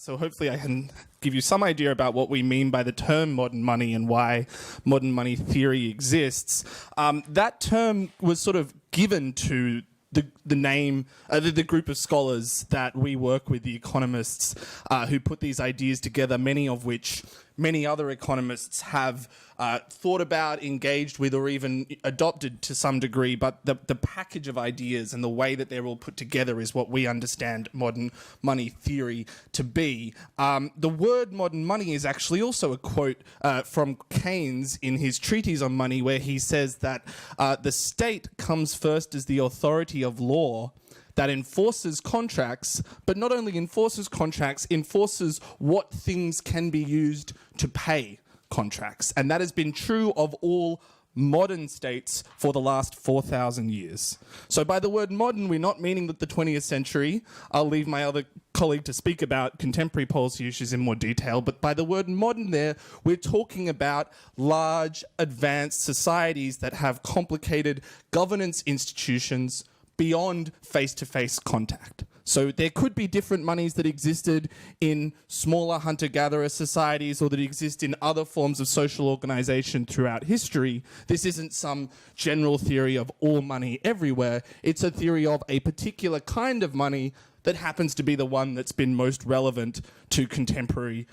So hopefully I can give you some idea about what we mean by the term modern money and why modern money theory exists. That term was sort of given to the group of scholars that we work with, the economists who put these ideas together, many of which many other economists have thought about, engaged with, or even adopted to some degree. But the package of ideas and the way that they're all put together is what we understand modern money theory to be. The word modern money is actually also a quote from Keynes in his treatise on money, where he says that the state comes first as the authority of law that enforces contracts, but not only enforces contracts, enforces what things can be used to pay contracts. And that has been true of all modern states for the last 4,000 years. So by the word modern, we're not meaning that the 20th century. I'll leave my other colleague to speak about contemporary policy issues in more detail, but by the word modern there, we're talking about large, advanced societies that have complicated governance institutions beyond face-to-face contact. So there could be different monies that existed in smaller hunter-gatherer societies or that exist in other forms of social organization throughout history. This isn't some general theory of all money everywhere. It's a theory of a particular kind of money that happens to be the one that's been most relevant to contemporary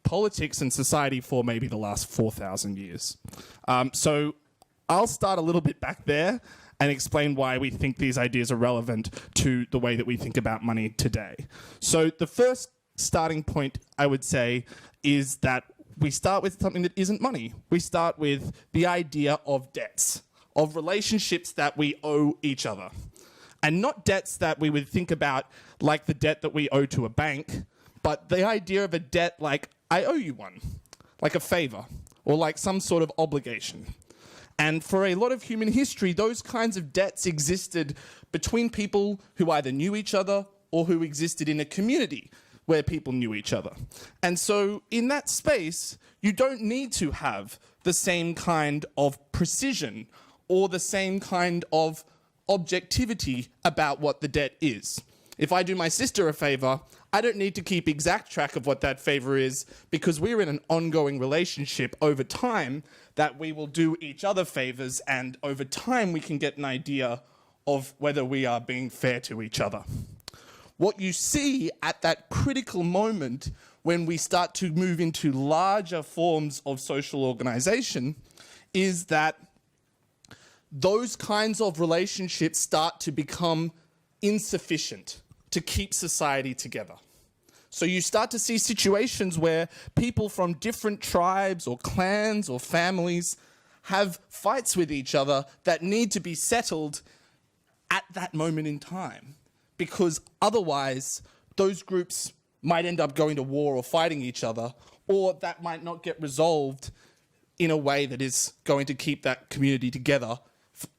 politics and society for maybe the last 4,000 years. So I'll start a little bit back there and explain why we think these ideas are relevant to the way that we think about money today. So the first starting point, I would say, is that we start with something that isn't money. We start with the idea of debts, of relationships that we owe each other. And not debts that we would think about like the debt that we owe to a bank, but the idea of a debt like, I owe you one, like a favor, or like some sort of obligation. And for a lot of human history, those kinds of debts existed between people who either knew each other or who existed in a community where people knew each other. And so in that space, you don't need to have the same kind of precision or the same kind of objectivity about what the debt is. If I do my sister a favor, I don't need to keep exact track of what that favor is because we're in an ongoing relationship over time that we will do each other favors, and over time we can get an idea of whether we are being fair to each other. What you see at that critical moment when we start to move into larger forms of social organization is that those kinds of relationships start to become insufficient to keep society together. So you start to see situations where people from different tribes or clans or families have fights with each other that need to be settled at that moment in time, because otherwise those groups might end up going to war or fighting each other, or that might not get resolved in a way that is going to keep that community together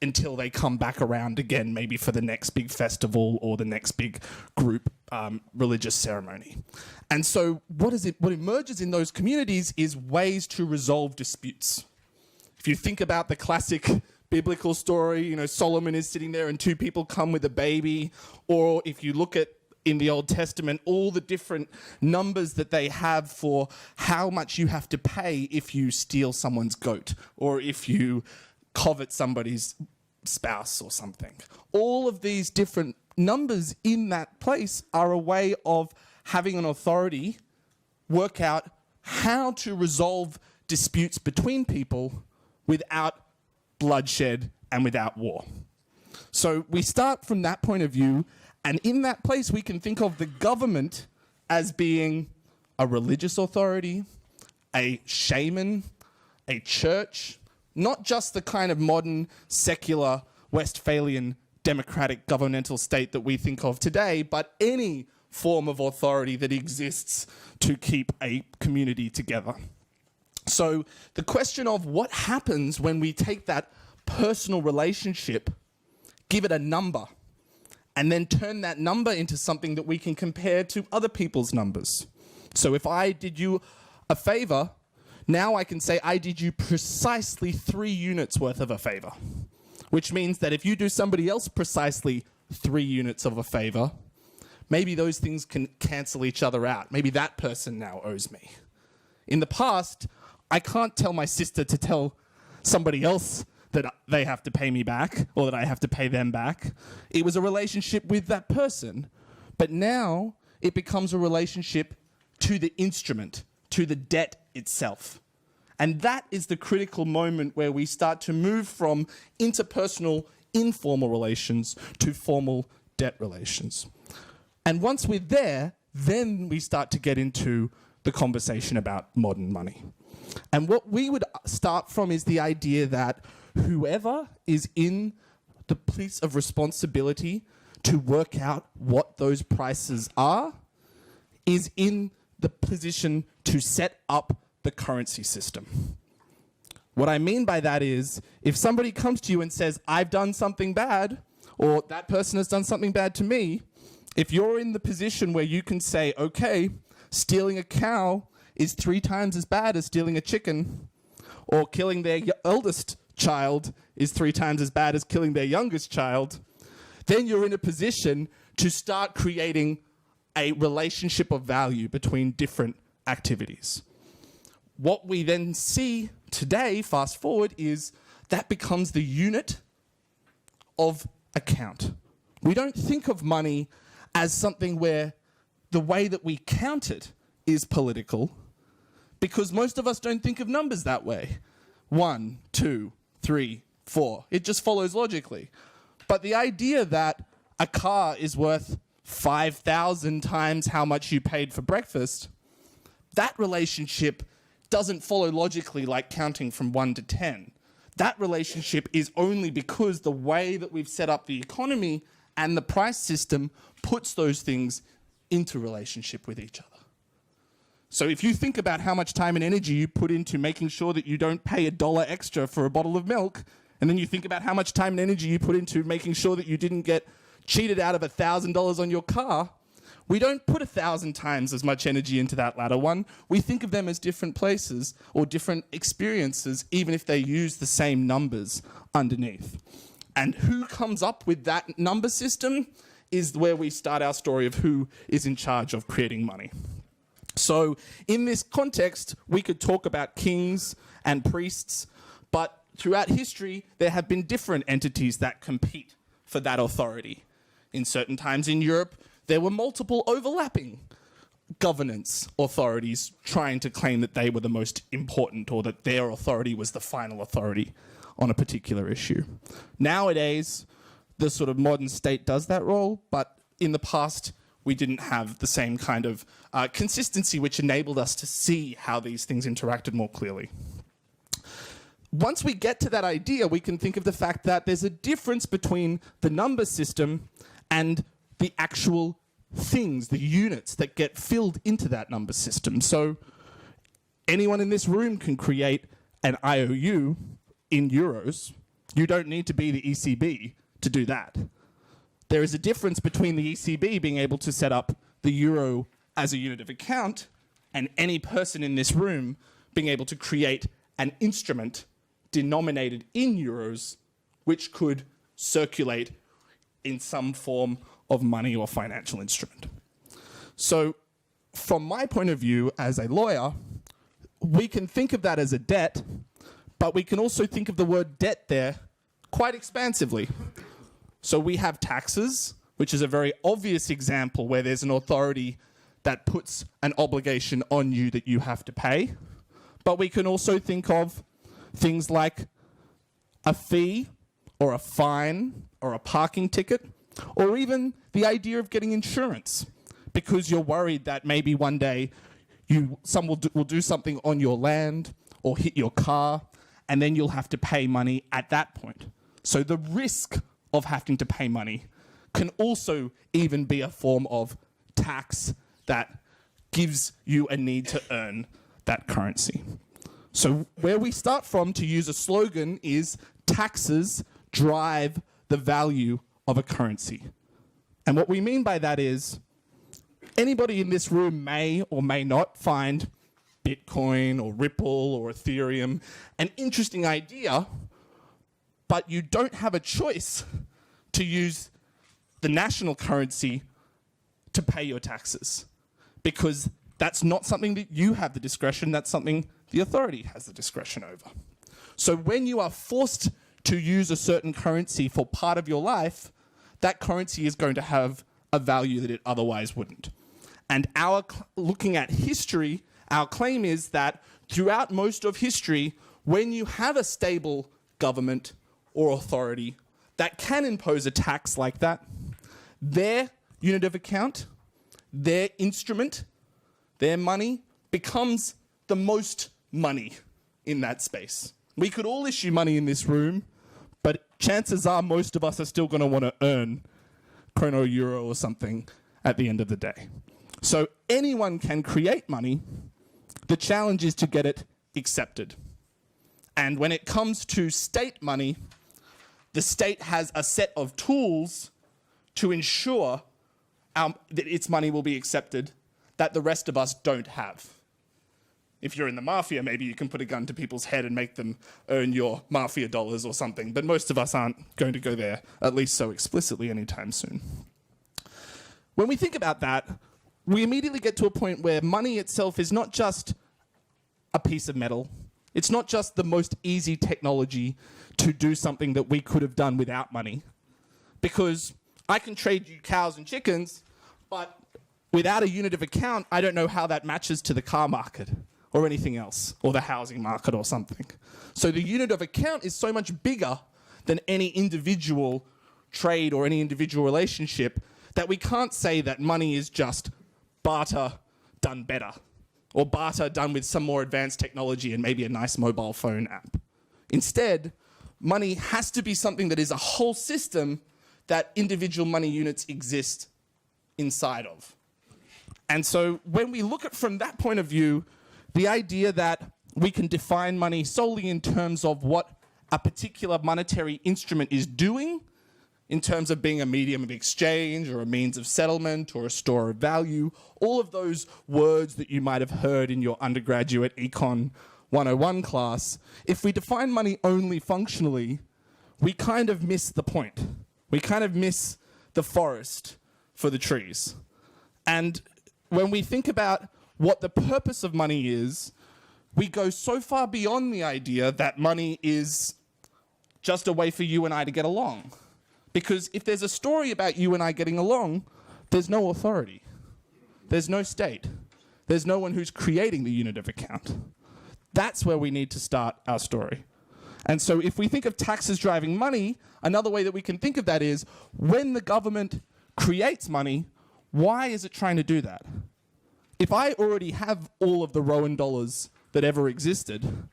until they come back around again, maybe for the next big festival or the next big group religious ceremony. And so what emerges in those communities is ways to resolve disputes. If you think about the classic biblical story, Solomon is sitting there and two people come with a baby, or if you look at in the Old Testament, all the different numbers that they have for how much you have to pay if you steal someone's goat, or if you covet somebody's spouse or something. All of these different numbers in that place are a way of having an authority work out how to resolve disputes between people without bloodshed and without war. So we start from that point of view, and in that place we can think of the government as being a religious authority, a shaman, a church, not just the kind of modern, secular, Westphalian, democratic governmental state that we think of today, but any form of authority that exists to keep a community together. So the question of what happens when we take that personal relationship, give it a number, and then turn that number into something that we can compare to other people's numbers. So if I did you a favor, now I can say I did you precisely 3 units worth of a favor, which means that if you do somebody else precisely 3 units of a favor, maybe those things can cancel each other out. Maybe that person now owes me. In the past, I can't tell my sister to tell somebody else that they have to pay me back or that I have to pay them back. It was a relationship with that person. But now it becomes a relationship to the instrument, to the debt itself. And that is the critical moment where we start to move from interpersonal, informal relations to formal debt relations. And once we're there, then we start to get into the conversation about modern money. And what we would start from is the idea that whoever is in the place of responsibility to work out what those prices are is in the position to set up the currency system. What I mean by that is, if somebody comes to you and says, I've done something bad, or that person has done something bad to me, if you're in the position where you can say, okay, stealing a cow is 3 times as bad as stealing a chicken, or killing their eldest child is 3 times as bad as killing their youngest child, then you're in a position to start creating a relationship of value between different activities. What we then see today, fast forward, is that becomes the unit of account. We don't think of money as something where the way that we count it is political, because most of us don't think of numbers that way. 1, 2, 3, 4. It just follows logically. But the idea that a car is worth 5,000 times how much you paid for breakfast, that relationship doesn't follow logically like counting from 1 to 10. That relationship is only because the way that we've set up the economy and the price system puts those things into relationship with each other. So if you think about how much time and energy you put into making sure that you don't pay $1 extra for a bottle of milk, and then you think about how much time and energy you put into making sure that you didn't get cheated out of $1,000 on your car, we don't put 1,000 times as much energy into that latter one. We think of them as different places or different experiences, even if they use the same numbers underneath. And who comes up with that number system is where we start our story of who is in charge of creating money. So in this context, we could talk about kings and priests, but throughout history, there have been different entities that compete for that authority. In certain times in Europe, there were multiple overlapping governance authorities trying to claim that they were the most important or that their authority was the final authority on a particular issue. Nowadays, the sort of modern state does that role, but in the past, we didn't have the same kind of consistency which enabled us to see how these things interacted more clearly. Once we get to that idea, we can think of the fact that there's a difference between the number system and the actual things, the units that get filled into that number system. So anyone in this room can create an IOU in euros. You don't need to be the ECB to do that. There is a difference between the ECB being able to set up the euro as a unit of account and any person in this room being able to create an instrument denominated in euros which could circulate in some form of money or financial instrument. So from my point of view as a lawyer, we can think of that as a debt, but we can also think of the word debt there quite expansively. So we have taxes, which is a very obvious example where there's an authority that puts an obligation on you that you have to pay. But we can also think of things like a fee or a fine or a parking ticket, or even the idea of getting insurance because you're worried that maybe one day someone will do something on your land or hit your car, and then you'll have to pay money at that point. So the risk of having to pay money can also even be a form of tax that gives you a need to earn that currency. So where we start from, to use a slogan, is taxes drive the value of a currency. And what we mean by that is anybody in this room may or may not find Bitcoin or Ripple or Ethereum an interesting idea, but you don't have a choice to use the national currency to pay your taxes, because that's not something that you have the discretion, that's something the authority has the discretion over. So when you are forced to use a certain currency for part of your life, that currency is going to have a value that it otherwise wouldn't. And looking at history, our claim is that throughout most of history, when you have a stable government or authority that can impose a tax like that, their unit of account, their instrument, their money becomes the most money in that space. We could all issue money in this room, but chances are most of us are still going to want to earn chrono euro or something at the end of the day. So anyone can create money. The challenge is to get it accepted. And when it comes to state money, the state has a set of tools to ensure that its money will be accepted that the rest of us don't have. If you're in the mafia, maybe you can put a gun to people's head and make them earn your mafia dollars or something, but most of us aren't going to go there, at least so explicitly, anytime soon. When we think about that, we immediately get to a point where money itself is not just a piece of metal. It's not just the most easy technology to do something that we could have done without money. Because I can trade you cows and chickens, but without a unit of account, I don't know how that matches to the car market or anything else, or the housing market or something. So the unit of account is so much bigger than any individual trade or any individual relationship that we can't say that money is just barter done better, or barter done with some more advanced technology and maybe a nice mobile phone app. Instead, money has to be something that is a whole system that individual money units exist inside of. And so when we look at it from that point of view, the idea that we can define money solely in terms of what a particular monetary instrument is doing, in terms of being a medium of exchange or a means of settlement or a store of value, all of those words that you might have heard in your undergraduate Econ 101 class, if we define money only functionally, we kind of miss the point. We kind of miss the forest for the trees. And when we think about what the purpose of money is, we go so far beyond the idea that money is just a way for you and I to get along. Because if there's a story about you and I getting along, there's no authority. There's no state. There's no one who's creating the unit of account. That's where we need to start our story. And so if we think of taxes driving money, another way that we can think of that is, when the government creates money, why is it trying to do that? If I already have all of the Rohan dollars that ever existed,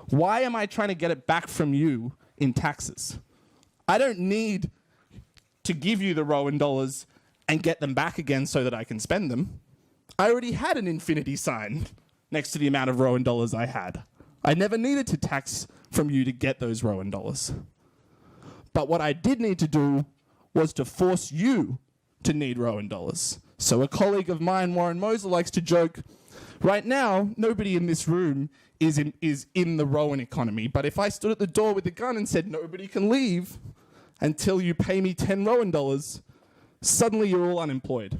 why am I trying to get it back from you in taxes? I don't need to give you the Rohan dollars and get them back again so that I can spend them. I already had an infinity sign next to the amount of Rohan dollars I had. I never needed to tax from you to get those Rohan dollars. But what I did need to do was to force you to need Rohan dollars. So a colleague of mine, Warren Moser, likes to joke, right now, nobody in this room is in the Rohan economy. But if I stood at the door with a gun and said, nobody can leave until you pay me 10 Rohan dollars, suddenly you're all unemployed.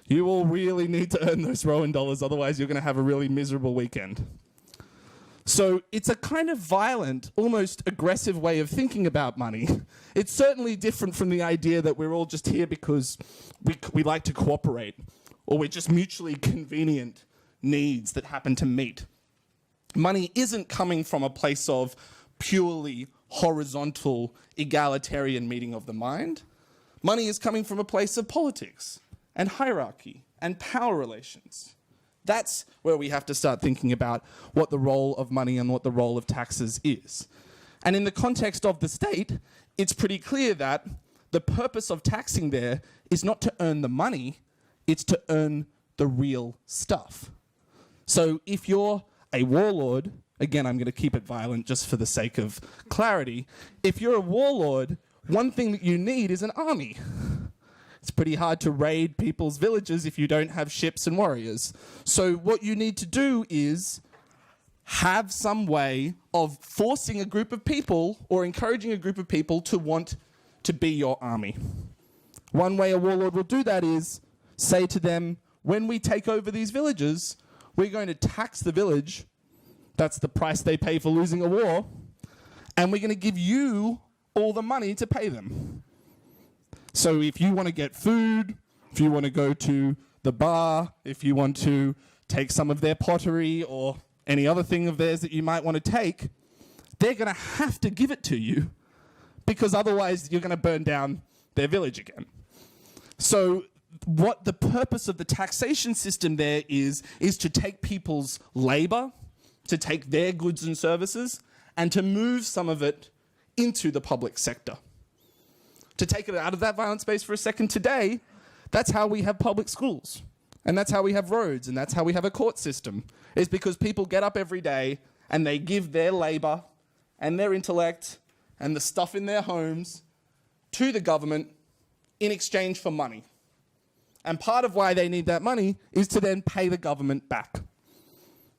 You all really need to earn those Rohan dollars, otherwise you're going to have a really miserable weekend. So it's a kind of violent, almost aggressive way of thinking about money. It's certainly different from the idea that we're all just here because we like to cooperate, or we're just mutually convenient needs that happen to meet. Money isn't coming from a place of purely horizontal, egalitarian meeting of the mind. Money is coming from a place of politics and hierarchy and power relations. That's where we have to start thinking about what the role of money and what the role of taxes is. And in the context of the state, it's pretty clear that the purpose of taxing there is not to earn the money, it's to earn the real stuff. So if you're a warlord, again, I'm going to keep it violent just for the sake of clarity. If you're a warlord, one thing that you need is an army. It's pretty hard to raid people's villages if you don't have ships and warriors. So what you need to do is have some way of forcing a group of people or encouraging a group of people to want to be your army. One way a warlord will do that is say to them, when we take over these villages, we're going to tax the village. That's the price they pay for losing a war. And we're going to give you all the money to pay them. So if you want to get food, if you want to go to the bar, if you want to take some of their pottery or any other thing of theirs that you might want to take, they're going to have to give it to you because otherwise you're going to burn down their village again. So what the purpose of the taxation system there is to take people's labor, to take their goods and services, and to move some of it into the public sector. To take it out of that violent space for a second today, that's how we have public schools. And that's how we have roads, and that's how we have a court system. It's because people get up every day and they give their labor and their intellect and the stuff in their homes to the government in exchange for money. And part of why they need that money is to then pay the government back.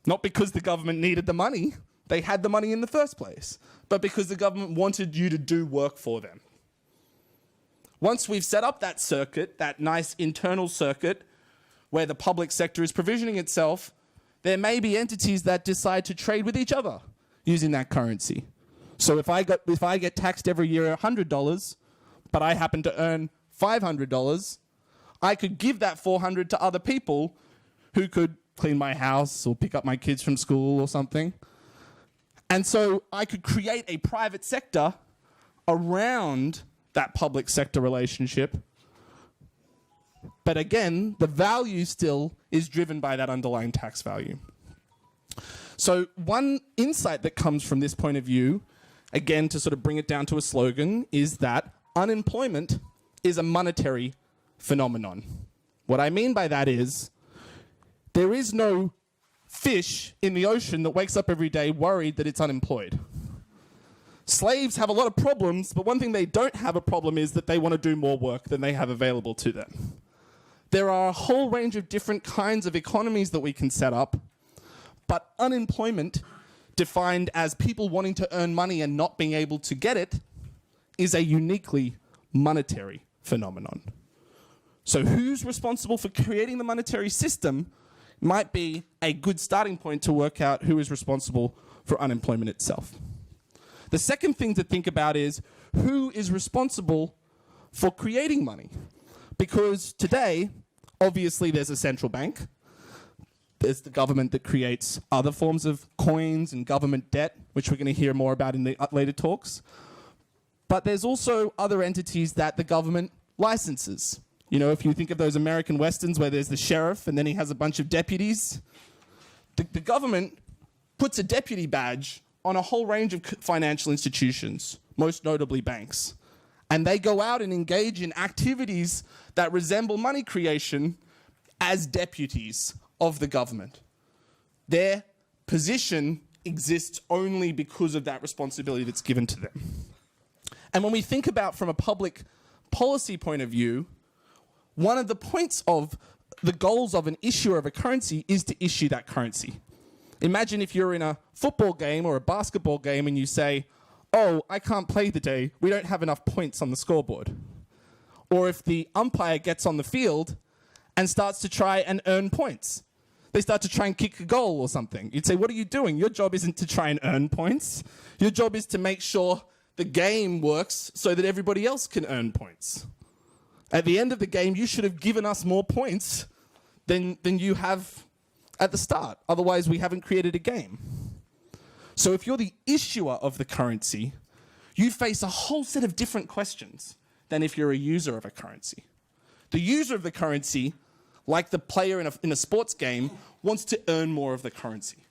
Not because the government needed the money, they had the money in the first place, but because the government wanted you to do work for them. Once we've set up that circuit, that nice internal circuit, where the public sector is provisioning itself, there may be entities that decide to trade with each other using that currency. So if I get taxed every year $100, but I happen to earn $500, I could give that $400 to other people who could clean my house or pick up my kids from school or something. And so I could create a private sector around that public sector relationship. But again, the value still is driven by that underlying tax value. So one insight that comes from this point of view, again, to sort of bring it down to a slogan, is that unemployment is a monetary phenomenon. What I mean by that is there is no fish in the ocean that wakes up every day worried that it's unemployed. Slaves have a lot of problems, but one thing they don't have a problem is that they want to do more work than they have available to them. There are a whole range of different kinds of economies that we can set up, but unemployment, defined as people wanting to earn money and not being able to get it, is a uniquely monetary phenomenon. So who's responsible for creating the monetary system might be a good starting point to work out who is responsible for unemployment itself. The second thing to think about is who is responsible for creating money? Because today, obviously, there's a central bank. There's the government that creates other forms of coins and government debt, which we're going to hear more about in the later talks. But there's also other entities that the government licenses. You know, if you think of those American westerns where there's the sheriff and then he has a bunch of deputies, the government puts a deputy badge on a whole range of financial institutions, most notably banks. And they go out and engage in activities that resemble money creation as deputies of the government. Their position exists only because of that responsibility that's given to them. And when we think about from a public policy point of view, one of the points of the goals of an issuer of a currency is to issue that currency. Imagine if you're in a football game or a basketball game and you say, oh, I can't play today, we don't have enough points on the scoreboard. Or if the umpire gets on the field and starts to try and earn points. They start to try and kick a goal or something. You'd say, what are you doing? Your job isn't to try and earn points. Your job is to make sure the game works so that everybody else can earn points. At the end of the game, you should have given us more points than you have at the start. Otherwise, we haven't created a game. So if you're the issuer of the currency, you face a whole set of different questions than if you're a user of a currency. The user of the currency, like the player in a sports game, wants to earn more of the currency.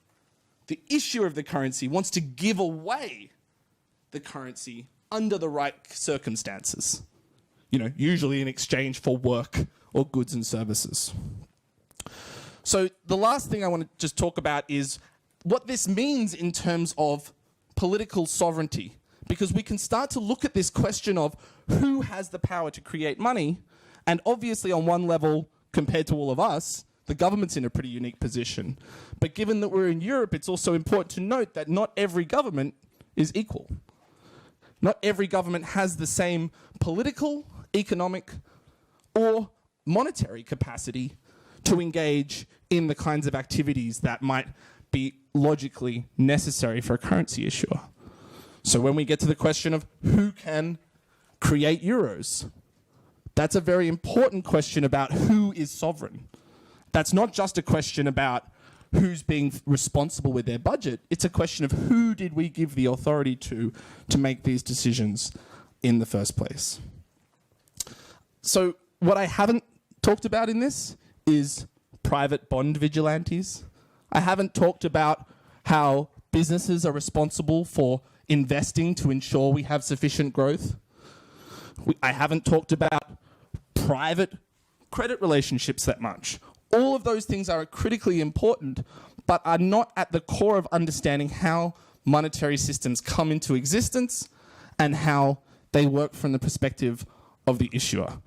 The issuer of the currency wants to give away the currency under the right circumstances. You know, usually in exchange for work or goods and services. So the last thing I want to just talk about is what this means in terms of political sovereignty. Because we can start to look at this question of who has the power to create money, and obviously on one level, compared to all of us, the government's in a pretty unique position. But given that we're in Europe, it's also important to note that not every government is equal. Not every government has the same political, economic, or monetary capacity to engage in the kinds of activities that might be logically necessary for a currency issuer. So when we get to the question of who can create euros, that's a very important question about who is sovereign. That's not just a question about who's being responsible with their budget. It's a question of who did we give the authority to make these decisions in the first place. So what I haven't talked about in this is private bond vigilantes. I haven't talked about how businesses are responsible for investing to ensure we have sufficient growth. I haven't talked about private credit relationships that much. All of those things are critically important, but are not at the core of understanding how monetary systems come into existence and how they work from the perspective of the issuer.